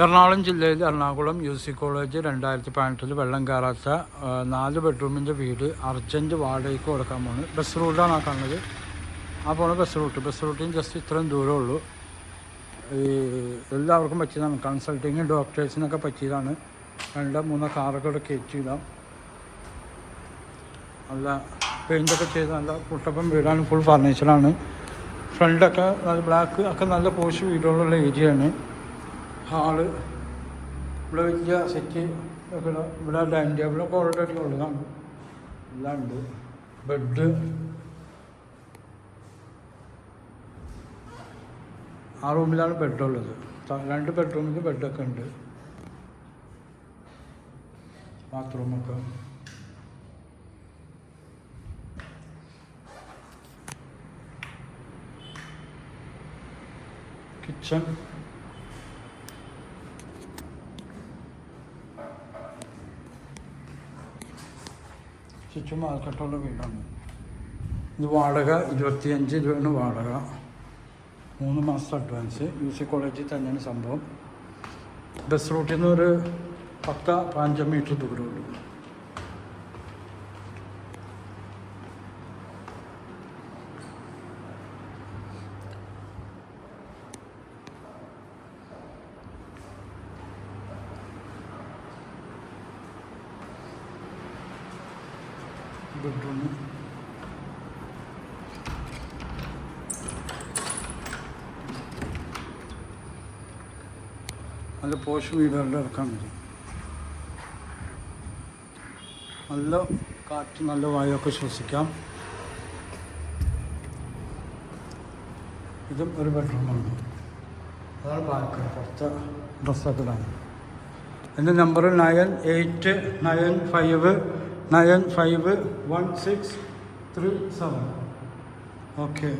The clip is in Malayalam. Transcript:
എറണാകുളം ജില്ലയിൽ എറണാകുളം UC കോളേജ് 2018 വെള്ളം കയറാത്ത 4 ബെഡ്റൂമിൻ്റെ വീട് അർജൻറ്റ് വാടകയ്ക്ക് കൊടുക്കാൻ പോകുന്നു. ബസ് റൂട്ടാണ് ആ കാണുന്നത്. ആ പോണ ബസ് റൂട്ടിന് ജസ്റ്റ് ഇത്രയും ദൂരമേ ഉള്ളൂ. എല്ലാവർക്കും പറ്റിയതാണ്. കൺസൾട്ടിങ് ഡോക്ടേഴ്സിനൊക്കെ പറ്റിയതാണ്. 2-3 കാറൊക്കെ കയറ്റിയിടാം. നല്ല പെയിൻ്റൊക്കെ ചെയ്ത് നല്ല കുട്ടപ്പം വീടാണ്. ഫുൾ ഫർണിച്ചറാണ്. ഫ്രണ്ടൊക്കെ നല്ല ബ്ലാക്ക് ഒക്കെ നല്ല പോഷ് വീടുകളുള്ള ഏരിയയാണ്. ഹാള് ഇവിടെ വലിയ സെറ്റ് ഒക്കെ ഇവിടെ ഡൈനിങ് ടേബിളൊക്കെ ഓൾറെഡി ഉള്ളതാണ്. എല്ലാം ഉണ്ട്. ബെഡ് ആ റൂമിലാണ് ബെഡുള്ളത്. 2 ബെഡ്റൂമിൽ ബെഡൊക്കെ ഉണ്ട്. ബാത്റൂമൊക്കെ കിച്ചൺ ചുറ്റും മാർക്കറ്റുള്ള വീടാണ്. ഇത് വാടക 25 രൂപയാണ് വാടക. 3 മാസത്തെ അഡ്വാൻസ്. UC കോളേജിൽ തന്നെയാണ് സംഭവം. ബസ് റൂട്ടിൽ നിന്ന് ഒരു 10-15 മീറ്റർ ദൂരമുള്ളൂ. ബെഡ്റൂം നല്ല പോഷ് വീടുകളുടെ ഇറക്കാൻ വരും. നല്ല കാറ്റ് നല്ല വായുവൊക്കെ ശ്വസിക്കാം. ഇതും ഒരു ബെഡ്റൂമാണ്. അതാണ് ബാൽക്കണി. പുറത്ത് ഡ്രസ്സൊക്കെ ഇടാൻ. എൻ്റെ നമ്പർ 9895951637. ഓക്കെ.